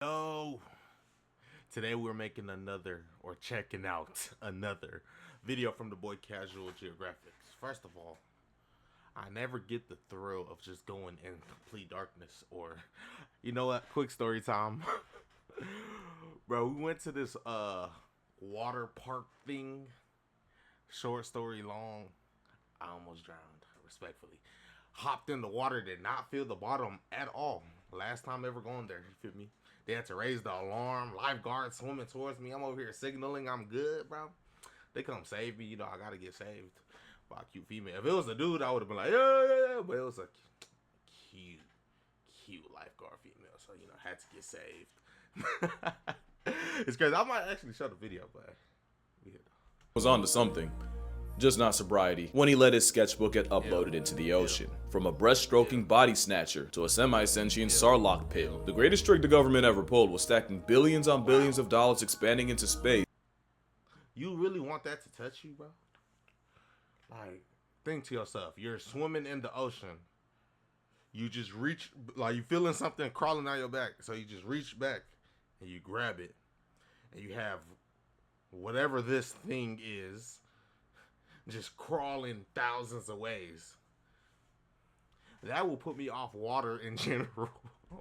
Yo, today we're making or checking out another video from the boy Casual Geographic. First of all, I never get the thrill of just going in complete darkness or, you know what, quick story time. Bro, we went to this water park thing, short story long. I almost drowned, respectfully. Hopped in the water, did not feel the bottom at all. Last time ever going there, you feel me? They had to raise the alarm. Lifeguard swimming towards me. I'm over here signaling I'm good, bro. They come save me. You know, I gotta get saved by a cute female. If it was a dude, I would have been like, yeah, yeah, yeah. But it was a cute, cute lifeguard female. So, you know, I had to get saved. It's crazy. I might actually show the video, but yeah. Was on to something, just not sobriety, when he let his sketchbook get uploaded into the ocean. From a breaststroking body snatcher to a semi-sentient sarlacc pit, the greatest trick the government ever pulled was stacking billions on billions of dollars expanding into space. You really want that to touch you, bro? Like, think to yourself, you're swimming in the ocean. You just reach, like you feeling something crawling down your back. So you just reach back and you grab it. And you have whatever this thing is just crawling thousands of ways. That will put me off water in general.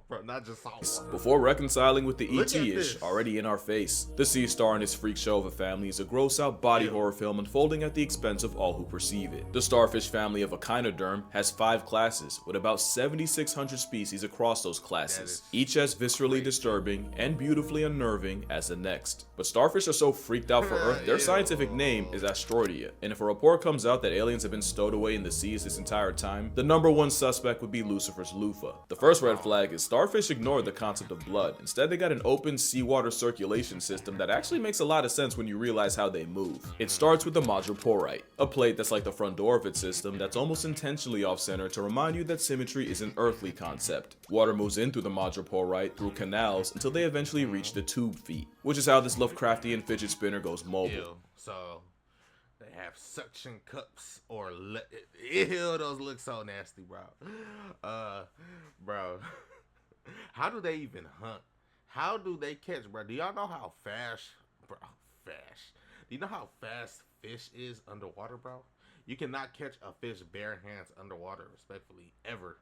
Bro, not just salt water. Before reconciling with the Look at ET-ish this. already in our face, the sea star and his freak show of a family is a gross-out body horror film unfolding at the expense of all who perceive it. The starfish family of Echinoderm has 5 classes, with about 7,600 species across those classes, each as viscerally disturbing and beautifully unnerving as the next. But starfish are so freaked out for Earth, their scientific name is Astroidia, and if a report comes out that aliens have been stowed away in the seas this entire time, the #1 suspect would be Lucifer's loofah. The first red flag is starfish ignored the concept of blood. Instead, they got an open seawater circulation system that actually makes a lot of sense when you realize how they move. It starts with the madreporite, a plate that's like the front door of its system that's almost intentionally off-center to remind you that symmetry is an earthly concept. Water moves in through the madreporite through canals until they eventually reach the tube feet, which is how this Lovecraftian fidget spinner goes mobile. Ew. So they have suction cups or ew, those look so nasty, bro. Bro. How do they even hunt? How do they catch, bro? Do y'all know how fast, bro? Fast. Do you know how fast fish is underwater, bro? You cannot catch a fish bare hands underwater, respectfully, ever.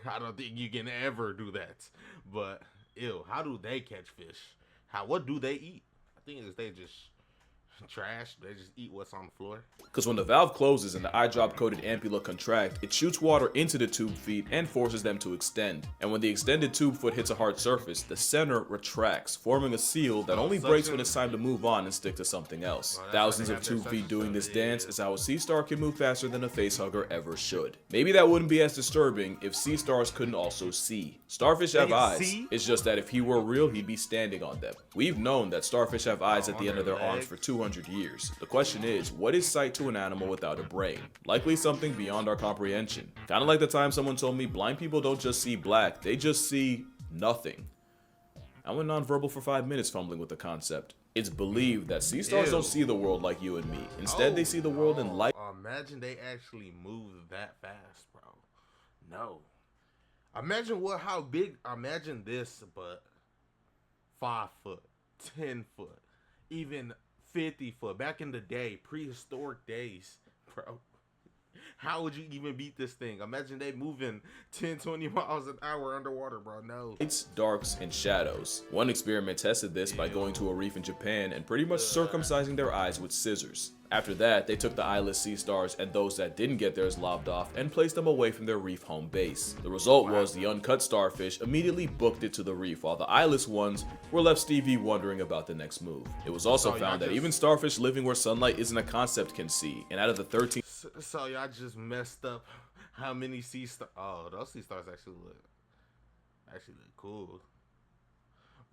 I don't think you can ever do that. But ew, how do they catch fish? What do they eat? I think it's they just trash. They just eat what's on the floor. Because when the valve closes and the eye drop coated ampulla contract, it shoots water into the tube feet and forces them to extend. And when the extended tube foot hits a hard surface, the center retracts, forming a seal that only breaks when it's time to move on and stick to something else. Thousands of tube feet doing this dance is how a sea star can move faster than a facehugger ever should. Maybe that wouldn't be as disturbing if sea stars couldn't also see. Starfish have eyes. It's just that if he were real, he'd be standing on them. We've known that starfish have eyes at the end of their arms for 200 years. The question is, what is sight to an animal without a brain? Likely something beyond our comprehension. Kinda like the time someone told me blind people don't just see black, they just see nothing. I went nonverbal for 5 minutes fumbling with the concept. It's believed that sea stars don't see the world like you and me. Instead, they see the world in light. Imagine they actually move that fast, bro. No. Imagine how big, imagine this, but 5 foot, 10 foot, even 50 foot. Back in the day, prehistoric days, bro. How would you even beat this thing? Imagine they moving 10, 20 miles an hour underwater, bro. No. Lights, darks, and shadows. One experiment tested this by going to a reef in Japan and pretty much circumcising their eyes with scissors. After that, they took the eyeless sea stars and those that didn't get theirs lobbed off and placed them away from their reef home base. The result was the uncut starfish immediately booked it to the reef, while the eyeless ones were left Stevie wondering about the next move. It was also found that even starfish living where sunlight isn't a concept can see, and out of the 13 So y'all just messed up how many sea stars. Oh, those sea stars actually look cool.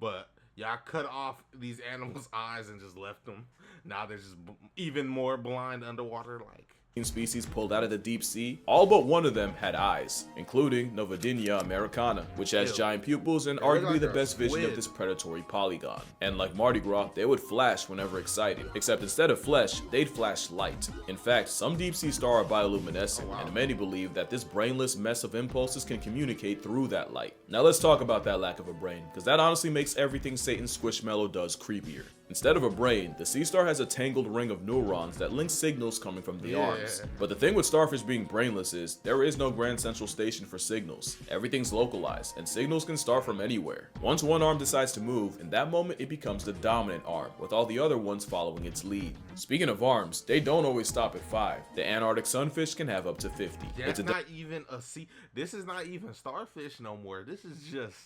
But y'all cut off these animals' eyes and just left them. Now they're just even more blind underwater. Like, species pulled out of the deep sea, all but one of them had eyes, including Novidinia americana, which has giant pupils and arguably the best vision of this predatory polygon. And like Mardi Gras, they would flash whenever excited, except instead of flesh, they'd flash light. In fact, some deep sea stars are bioluminescent, and many believe that this brainless mess of impulses can communicate through that light. Now let's talk about that lack of a brain, because that honestly makes everything Satan Squishmallow does creepier. Instead of a brain, the sea star has a tangled ring of neurons that link signals coming from the arms. But the thing with starfish being brainless is, there is no grand central station for signals. Everything's localized, and signals can start from anywhere. Once one arm decides to move, in that moment it becomes the dominant arm, with all the other ones following its lead. Speaking of arms, they don't always stop at 5. The Antarctic sunfish can have up to 50. That's not even a sea. This is not even starfish no more. This is just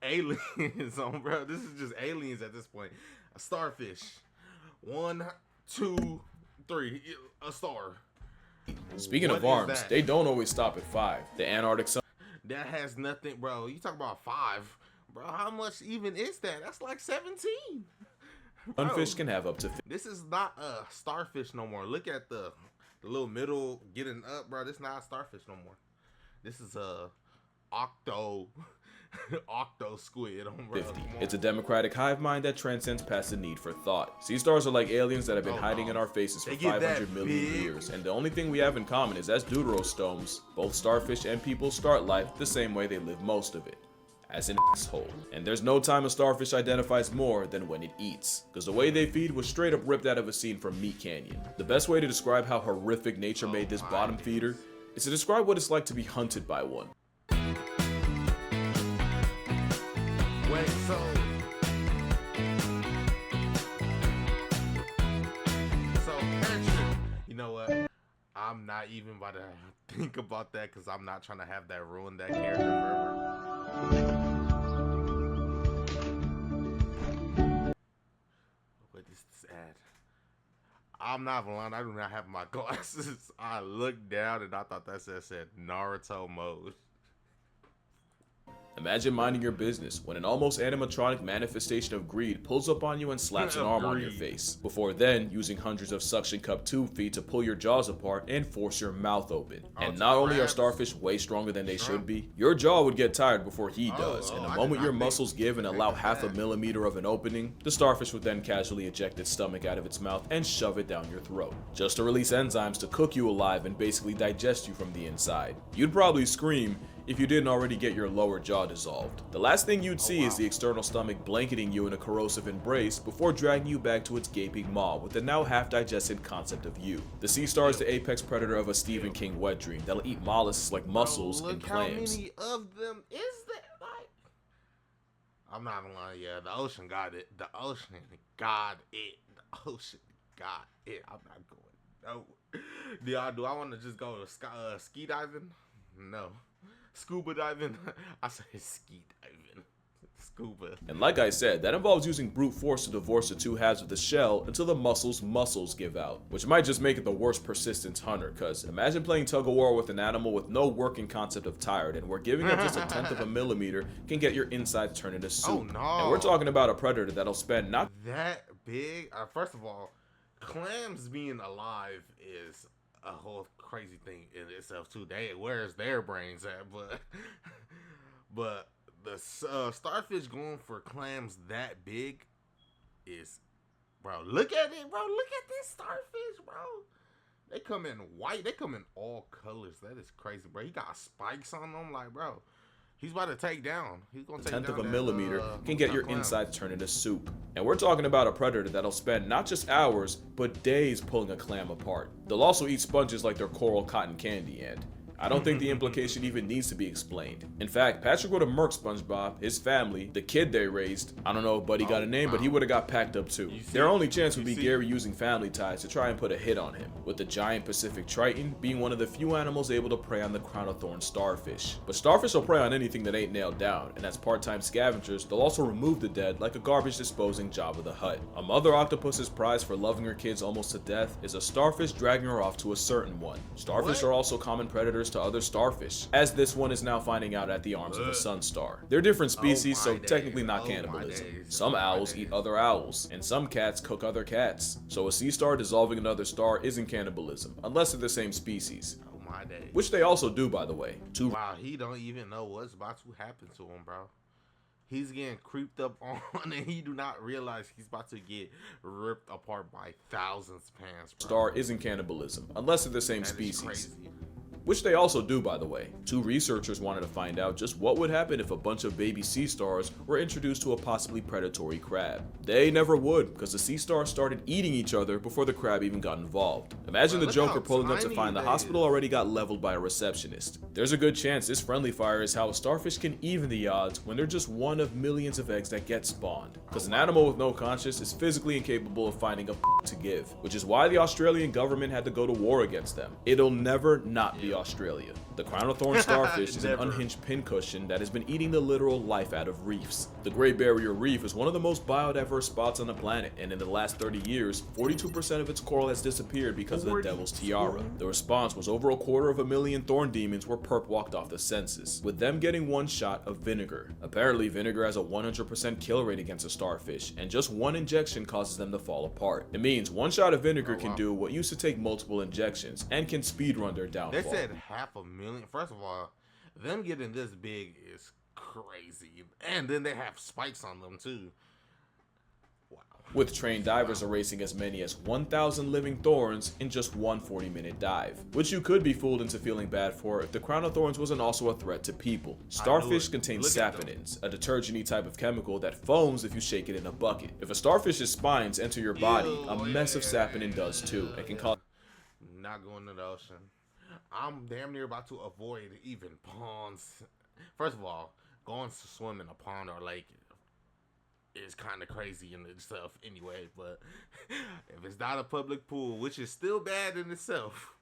aliens, bro. This is just aliens at this point. A starfish. 1, 2, 3. A star. Speaking of arms, they don't always stop at 5. The Antarctic that has nothing, bro. You talk about 5, bro. How much even is that? That's like 17. Sunfish can have up to 50. This is not a starfish no more. Look at the little middle getting up, bro. This is not a starfish no more. This is a octo squid. 50. It's a democratic hive mind that transcends past the need for thought. Sea stars are like aliens that have been hiding in our faces for 500 million years, and the only thing we have in common is as deuterostomes, both starfish and people start life the same way they live most of it, as an asshole. And there's no time a starfish identifies more than when it eats, because the way they feed was straight up ripped out of a scene from Meat Canyon. The best way to describe how horrific nature made this bottom feeder is to describe what it's like to be hunted by one. Wait, so Patrick, you know what? I'm not even about to think about that because I'm not trying to have that ruin that character forever. What is this ad? I'm not lying. I do not have my glasses. I looked down and I thought that said Naruto mode. Imagine minding your business when an almost animatronic manifestation of greed pulls up on you and slaps an arm on your face, before then using hundreds of suction cup tube feet to pull your jaws apart and force your mouth open. And not only are starfish way stronger than they should be, your jaw would get tired before he does, and the moment your muscles give and allow half a millimeter of an opening, the starfish would then casually eject its stomach out of its mouth and shove it down your throat, just to release enzymes to cook you alive and basically digest you from the inside. You'd probably scream if you didn't already get your lower jaw dissolved. The last thing you'd see is the external stomach blanketing you in a corrosive embrace before dragging you back to its gaping maw with the now half-digested concept of you. The sea star is the apex predator of a Stephen King wet dream that'll eat mollusks like mussels and clams. How many of them is there? Like, I'm not gonna lie, yeah, the ocean got it. The ocean got it. The ocean got it. I'm not going. No. Do I want to just go to ski diving? No. Scuba diving? I say ski diving. Scuba. And like I said, that involves using brute force to divorce the two halves of the shell until the muscles give out, which might just make it the worst persistence hunter, cause imagine playing tug of war with an animal with no working concept of tired, and where giving up just a tenth of a millimeter can get your insides turned into soup. Oh no. And we're talking about a predator that'll spend not that big. First of all, clams being alive is a whole crazy thing in itself too. Where's their brains at? But the starfish going for clams that big is, bro. Look at it, bro. Look at this starfish, bro. They come in white. They come in all colors. That is crazy, bro. He got spikes on them, like, bro. He's about to take down. He's gonna take down. A tenth of a millimeter can get your insides turned into soup. And we're talking about a predator that'll spend not just hours, but days pulling a clam apart. They'll also eat sponges like they're coral cotton candy, and I don't think the implication even needs to be explained. In fact, Patrick would have murked SpongeBob, his family, the kid they raised. I don't know if Buddy got a name, but he would have got packed up too. Their only chance would be Gary using family ties to try and put a hit on him, with the giant Pacific Triton being one of the few animals able to prey on the crown of thorns starfish. But starfish will prey on anything that ain't nailed down, and as part-time scavengers, they'll also remove the dead like a garbage disposing Jabba the Hutt. A mother octopus's prize for loving her kids almost to death is a starfish dragging her off to a certain one. Starfish are also common predators to other starfish, as this one is now finding out at the arms of a sun star. They're different species, so technically not cannibalism. Some owls eat other owls, and some cats cook other cats. So a sea star dissolving another star isn't cannibalism, unless they're the same species. Which they also do, by the way. Wow, he don't even know what's about to happen to him, bro. He's getting creeped up on, and he do not realize he's about to get ripped apart by thousands of pounds, bro. Star isn't cannibalism, unless they're the same That is species. crazy. Which they also do, by the way. Two researchers wanted to find out just what would happen if a bunch of baby sea stars were introduced to a possibly predatory crab. They never would, because the sea stars started eating each other before the crab even got involved. Imagine the Joker pulling up to find the hospital already got leveled by a receptionist. There's a good chance this friendly fire is how a starfish can even the odds when they're just one of millions of eggs that get spawned. Because an animal with no conscience is physically incapable of finding a to give, which is why the Australian government had to go to war against them. It'll never not be Australia. The crown of thorn starfish is an unhinged pincushion that has been eating the literal life out of reefs. The Great Barrier Reef is one of the most biodiverse spots on the planet, and in the last 30 years, 42% of its coral has disappeared because of the Devil's Tiara. The response was over 250,000 thorn demons were perp walked off the census, with them getting one shot of vinegar. Apparently, vinegar has a 100% kill rate against a starfish, and just one injection causes them to fall apart. It means one shot of vinegar can do what used to take multiple injections, and can speedrun their downfall. They said 500,000. First of all, them getting this big is crazy. And then they have spikes on them too. Wow. With trained divers erasing as many as 1,000 living thorns in just one 40-minute dive, which you could be fooled into feeling bad for if the crown of thorns wasn't also a threat to people. Starfish contain saponins, a detergent-y type of chemical that foams if you shake it in a bucket. If a starfish's spines enter your body, a mess of saponin does too, and can cause... Not going to the ocean. I'm damn near about to avoid even ponds. First of all, going to swim in a pond or lake is kind of crazy in itself anyway, but if it's not a public pool, which is still bad in itself,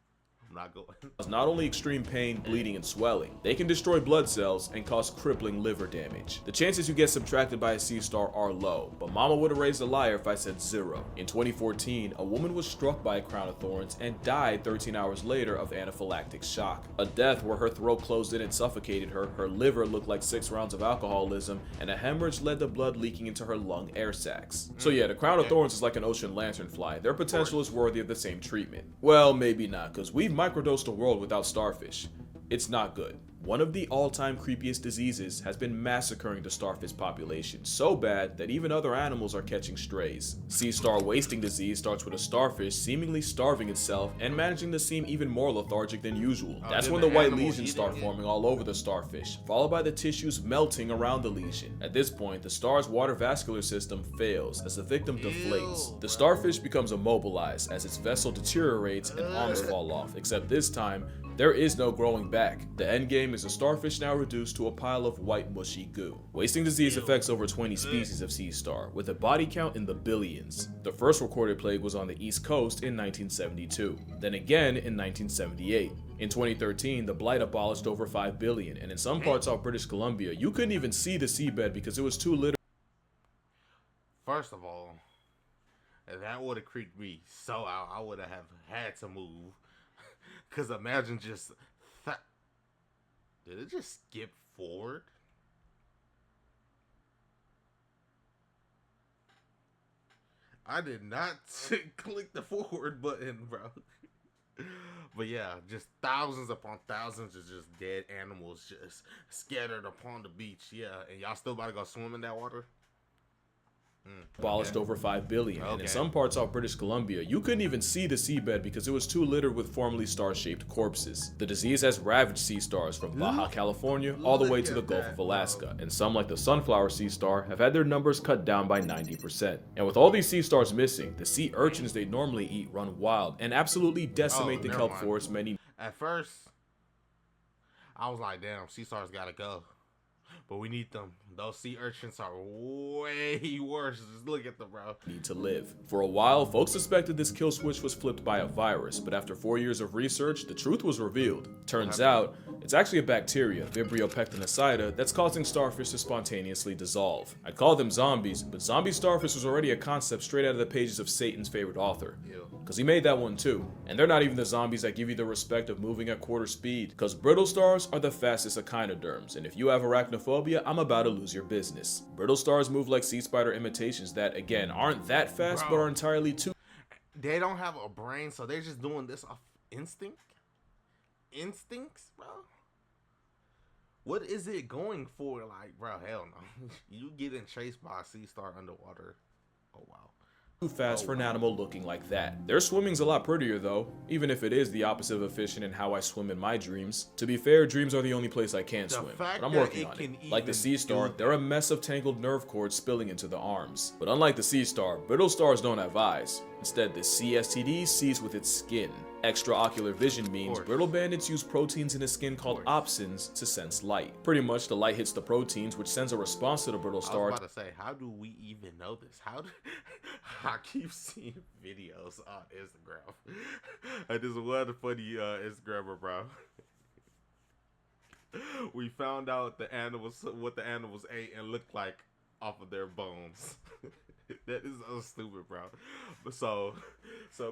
I'm not going. Not only extreme pain, bleeding, and swelling, they can destroy blood cells and cause crippling liver damage. The chances you get subtracted by a sea star are low, but mama would have raised a liar if I said 0. In 2014, a woman was struck by a crown of thorns and died 13 hours later of anaphylactic shock. A death where her throat closed in and suffocated her, her liver looked like 6 rounds of alcoholism, and a hemorrhage led to blood leaking into her lung air sacs. So yeah, the crown of thorns is like an ocean lanternfly. Their potential is worthy of the same treatment. Well, maybe not, because we've microdosed the world without starfish. It's not good. One of the all-time creepiest diseases has been massacring the starfish population so bad that even other animals are catching strays. Sea star wasting disease starts with a starfish seemingly starving itself and managing to seem even more lethargic than usual. That's when the white lesions start forming all over the starfish, followed by the tissues melting around the lesion. At this point, the star's water vascular system fails as the victim deflates. The starfish becomes immobilized as its vessel deteriorates and arms fall off, except this time, there is no growing back. The endgame is a starfish now reduced to a pile of white mushy goo. Wasting disease affects over 20 species of sea star, with a body count in the billions. The first recorded plague was on the East Coast in 1972, then again in 1978. In 2013, the blight abolished over 5 billion, and in some parts of British Columbia, you couldn't even see the seabed because it was too littered. First of all, that would have creeped me so out. I would have had to move. Because imagine just... Did it just skip forward? I did not click the forward button, bro. But yeah, just thousands upon thousands of just dead animals just scattered upon the beach. Yeah, and y'all still about to go swim in that water? Abolished over 5 billion, and in some parts of British Columbia, you couldn't even see the seabed because it was too littered with formerly star-shaped corpses. The disease has ravaged sea stars from Baja California all the way to the Gulf of Alaska, and some like the sunflower sea star have had their numbers cut down by 90%. And with all these sea stars missing, the sea urchins they normally eat run wild and absolutely decimate the kelp forest many. At first, I was like, damn, sea stars gotta go. But we need them. Those sea urchins are way worse. Just look at them, bro. Need to live. For a while, folks suspected this kill switch was flipped by a virus, but after 4 years of research, the truth was revealed. Turns out, it's actually a bacteria, Vibrio pectinacida, that's causing starfish to spontaneously dissolve. I'd call them zombies, but zombie starfish was already a concept straight out of the pages of Satan's favorite author. Because he made that one too. And they're not even the zombies that give you the respect of moving at quarter speed, because brittle stars are the fastest echinoderms, and if you have arachnophobia, I'm about to lose your business. Brittle stars move like sea spider imitations that, again, aren't that fast, but are entirely too... They don't have a brain, so they're just doing this off instinct? Instincts, bro? What is it going for? Like, bro, hell no. You getting chased by a sea star underwater. Oh, wow. Too fast for an animal looking like that. Their swimming's a lot prettier though, even if it is the opposite of efficient in how I swim in my dreams. To be fair, dreams are the only place I can swim, but I'm working on it. Like the sea star, they're a mess of tangled nerve cords spilling into the arms. But unlike the sea star, brittle stars don't have eyes. Instead, the CSTD sees with its skin. Extraocular vision means brittle bandits use proteins in the skin called opsins to sense light. Pretty much, the light hits the proteins, which sends a response to the brittle star. I was about to say, how do we even know this? How do I keep seeing videos on Instagram? I just one funny Instagrammer, bro. We found out the animals, what the animals ate and looked like off of their bones. That is so stupid, bro. But so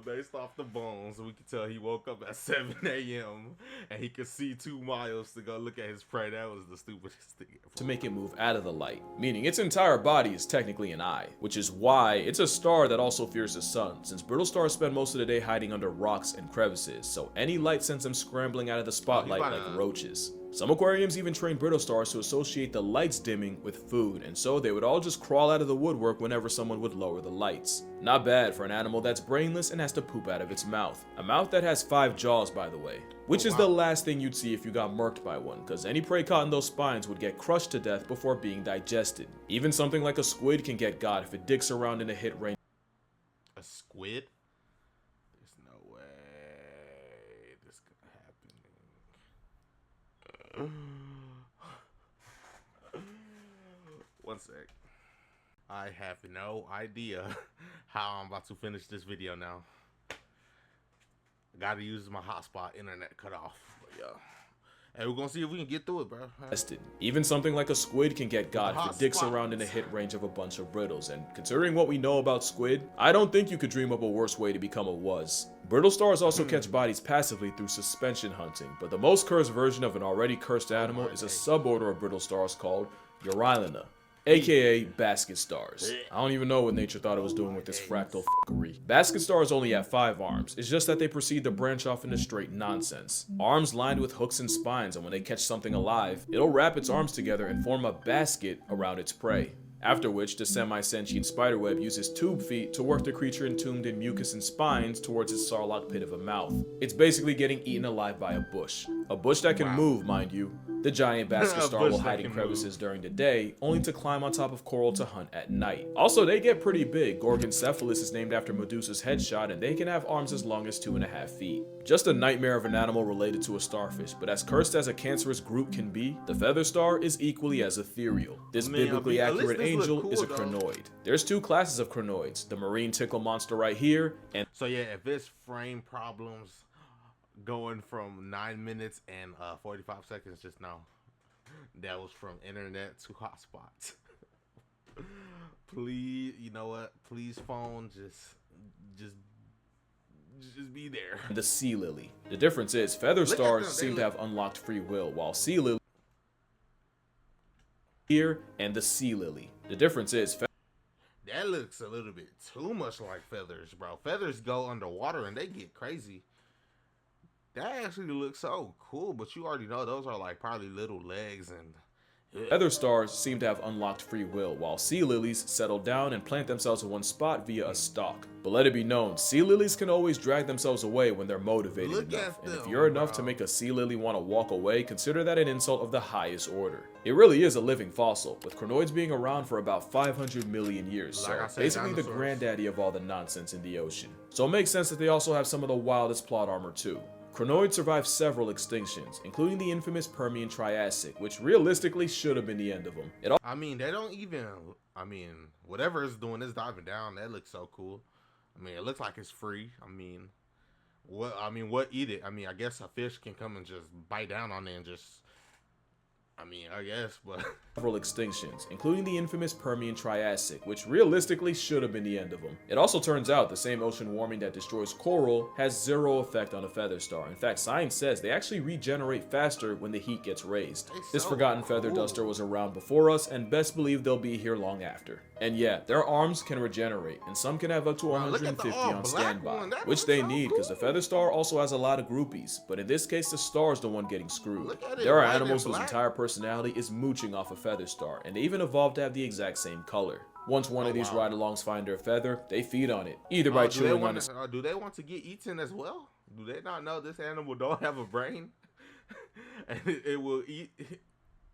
based off the bones, we could tell he woke up at 7 a.m. and he could see 2 miles to go look at his prey. That was the stupidest thing ever. To make it move out of the light, meaning its entire body is technically an eye, which is why it's a star that also fears the sun, since brittle stars spend most of the day hiding under rocks and crevices, so any light sends them scrambling out of the spotlight like roaches. Some aquariums even train brittle stars to associate the lights dimming with food, and so they would all just crawl out of the woodwork whenever someone would lower the lights. Not bad for an animal that's brainless and has to poop out of its mouth. A mouth that has 5 jaws, by the way. Which is the last thing you'd see if you got murked by one, because any prey caught in those spines would get crushed to death before being digested. Even something like a squid can get got if it dicks around in a hit range. A squid? There's no way this could happen. One sec. I have no idea how I'm about to finish this video now. I gotta use my hotspot, internet cut off. But yeah. And we're gonna see if we can get through it, bro. Even something like a squid can get got if it dicks around in a hit range of a bunch of brittles, and considering what we know about squid, I don't think you could dream up a worse way to become a wuzz. Brittle stars also catch bodies passively through suspension hunting, but the most cursed version of an already cursed animal is a suborder of brittle stars called Eurylina, aka basket stars. I don't even know what nature thought it was doing with this fractal fuckery. Basket stars only have 5 arms, it's just that they proceed to branch off into straight nonsense. Arms lined with hooks and spines, and when they catch something alive, it'll wrap its arms together and form a basket around its prey. After which, the semi-sentient spiderweb uses tube feet to work the creature entombed in mucus and spines towards its sarlacc pit of a mouth. It's basically getting eaten alive by a bush. A bush that can move, mind you. The giant basket star will hide in crevices during the day, only to climb on top of coral to hunt at night. Also, they get pretty big. Gorgoncephalus is named after Medusa's headshot, and they can have arms as long as 2.5 feet. Just a nightmare of an animal related to a starfish, but as cursed as a cancerous group can be, the feather star is equally as ethereal. This biblically accurate angel is a crinoid. There's 2 classes of crinoids, the marine tickle monster right here, and so yeah, if it's frame problems going from 9 minutes and 45 seconds, just know that was from internet to hotspots. Please, you know what? Please phone, just be there. The sea lily. The difference is feather stars seem to have unlocked free will, while sea lily here and the sea lily. The difference is that looks a little bit too much like feathers, bro. Feathers go underwater and they get crazy. That actually looks so cool, but you already know those are like probably little legs and... Feather stars seem to have unlocked free will, while sea lilies settle down and plant themselves in one spot via a stalk. But let it be known, sea lilies can always drag themselves away when they're motivated enough, and if you're enough to make a sea lily want to walk away, consider that an insult of the highest order. It really is a living fossil, with crinoids being around for about 500 million years, so basically the granddaddy of all the nonsense in the ocean. So it makes sense that they also have some of the wildest plot armor too. Crinoids survived several extinctions, including the infamous Permian Triassic, which realistically should have been the end of them. I mean, they don't even. I mean, whatever it's doing is diving down. That looks so cool. I mean, it looks like it's free. I mean, what? I mean, what eat it? I mean, I guess a fish can come and just bite down on it and just. I mean, I guess, but several extinctions, including the infamous Permian Triassic, which realistically should have been the end of them. It also turns out the same ocean warming that destroys coral has zero effect on a feather star. In fact, science says they actually regenerate faster when the heat gets raised. This forgotten feather duster was around before us, and best believe they'll be here long after. And yeah, their arms can regenerate, and some can have up to 150 on standby, which they need because the feather star also has a lot of groupies, but in this case the star's the one getting screwed. There are animals whose entire personality is mooching off a feather star, and they even evolved to have the exact same color. Once one of these ride-alongs find their feather, they feed on it, either by chewing on it. Do they want to get eaten as well? Do they not know this animal don't have a brain? And it will eat.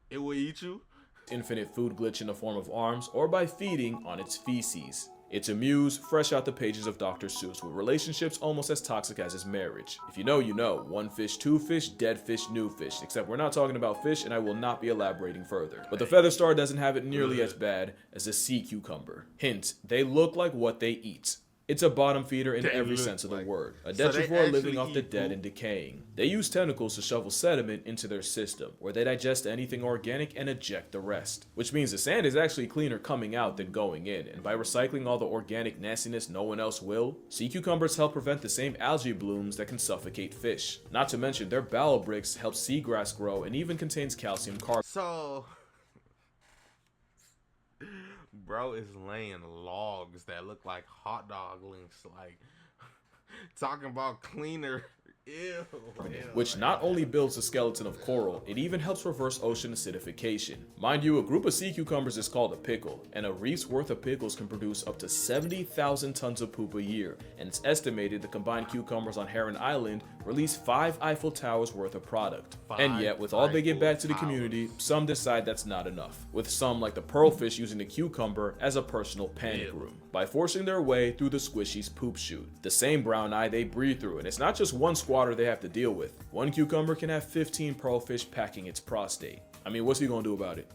It will eat you. Infinite food glitch in the form of arms, or by feeding on its feces. It's a muse, fresh out the pages of Dr. Seuss, with relationships almost as toxic as his marriage. If you know, you know. One fish, two fish, dead fish, new fish. Except we're not talking about fish, and I will not be elaborating further. But the feather star doesn't have it nearly as bad as a sea cucumber. Hint, they look like what they eat. It's a bottom feeder in every sense of the word, a detrivore living off the dead and decaying. They use tentacles to shovel sediment into their system, where they digest anything organic and eject the rest. Which means the sand is actually cleaner coming out than going in, and by recycling all the organic nastiness no one else will, sea cucumbers help prevent the same algae blooms that can suffocate fish. Not to mention their bowel bricks help seagrass grow and even contains calcium carbonate. So bro is laying logs that look like hot dog links, like talking about cleaner. Ew, which not only builds the skeleton of coral, it even helps reverse ocean acidification. Mind you, a group of sea cucumbers is called a pickle, and a reef's worth of pickles can produce up to 70,000 tons of poop a year, and it's estimated the combined cucumbers on Heron Island release 5 Eiffel Towers worth of product. And yet, with all they give back to the community, some decide that's not enough, with some like the pearlfish using the cucumber as a personal panic room, by forcing their way through the squishy's poop chute, the same brown eye they breathe through, and it's not just one squatter they have to deal with. One cucumber can have 15 pearlfish packing its prostate. I mean, what's he gonna do about it?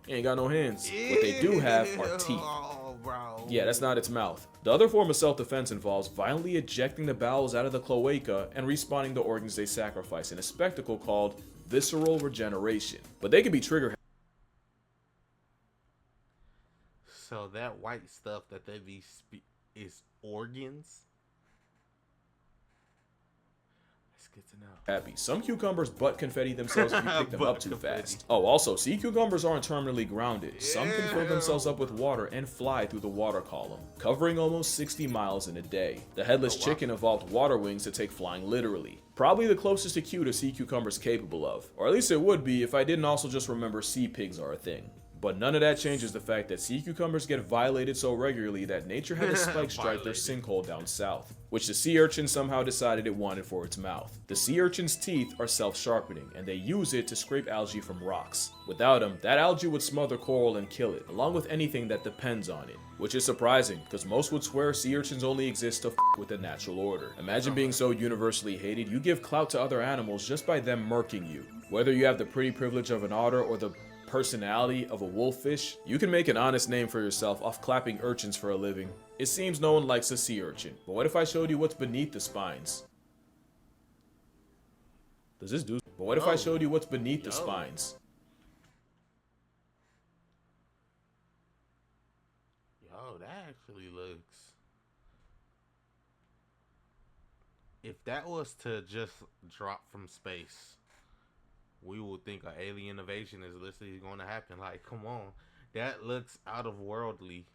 He ain't got no hands. What they do have are teeth. Yeah, that's not its mouth. The other form of self-defense involves violently ejecting the bowels out of the cloaca and respawning the organs they sacrifice in a spectacle called visceral regeneration. But they can be trigger. So that white stuff that they be is organs? Good to know. Happy. Some cucumbers butt confetti themselves if you pick them up too fast. Oh, also, sea cucumbers aren't terminally grounded. Some can fill themselves up with water and fly through the water column, covering almost 60 miles in a day. The headless chicken evolved water wings to take flying literally. Probably the closest to cute a sea cucumber's capable of. Or at least it would be if I didn't also just remember sea pigs are a thing. But none of that changes the fact that sea cucumbers get violated so regularly that nature had to spike strike their sinkhole down south, which the sea urchin somehow decided it wanted for its mouth. The sea urchin's teeth are self-sharpening, and they use it to scrape algae from rocks. Without them, that algae would smother coral and kill it, along with anything that depends on it. Which is surprising, because most would swear sea urchins only exist to f with the natural order. Imagine being so universally hated, you give clout to other animals just by them murking you. Whether you have the pretty privilege of an otter or the personality of a wolffish, you can make an honest name for yourself off clapping urchins for a living. It seems no one likes a sea urchin, but what if I showed you what's beneath the spines? Does this do? But what if I showed you what's beneath the spines? Yo, that actually looks... If that was to just drop from space, we would think an alien invasion is literally going to happen. Like, come on. That looks out of worldly.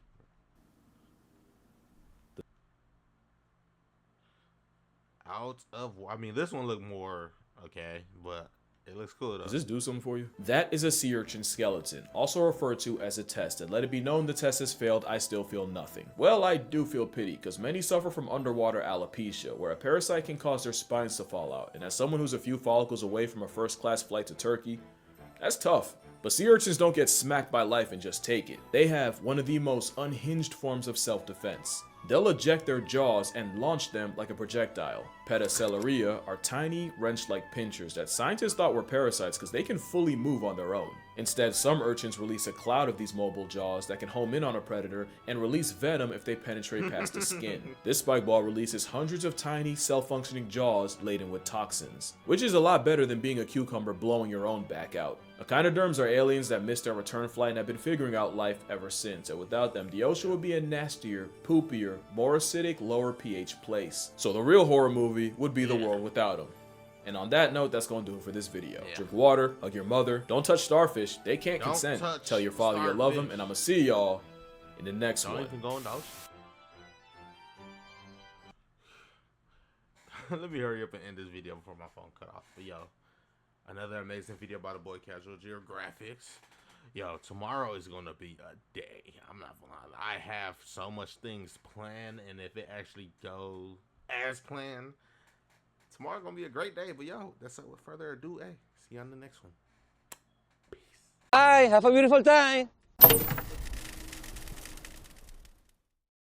I mean, this one looked more okay, but it looks cool though. Does this do something for you? That is a sea urchin skeleton, also referred to as a test, and let it be known the test has failed, I still feel nothing. Well, I do feel pity, because many suffer from underwater alopecia, where a parasite can cause their spines to fall out, and as someone who's a few follicles away from a first-class flight to Turkey, that's tough. But sea urchins don't get smacked by life and just take it. They have one of the most unhinged forms of self-defense. They'll eject their jaws and launch them like a projectile. Pedicelaria are tiny, wrench-like pinchers that scientists thought were parasites because they can fully move on their own. Instead, some urchins release a cloud of these mobile jaws that can home in on a predator and release venom if they penetrate past the skin. This spikeball releases hundreds of tiny, self-functioning jaws laden with toxins, which is a lot better than being a cucumber blowing your own back out. Echinoderms are aliens that missed their return flight and have been figuring out life ever since, and without them, the ocean would be a nastier, poopier, more acidic, lower pH place. So the real horror movie would be the world without them. And on that note, that's gonna do it for this video. Drink water, hug your mother, don't touch starfish, they can't consent. Tell your father you love him, and I'ma see y'all in the next one. Don't even go in the ocean. Let me hurry up and end this video before my phone cut off. But yo, another amazing video by the boy Casual Geographics. Yo, tomorrow is gonna be a day. I'm not gonna lie. I have so much things planned, and if it actually goes as planned, tomorrow's gonna be a great day. But yo, that's it. With further ado, hey, see you on the next one. Peace. Bye. Have a beautiful time.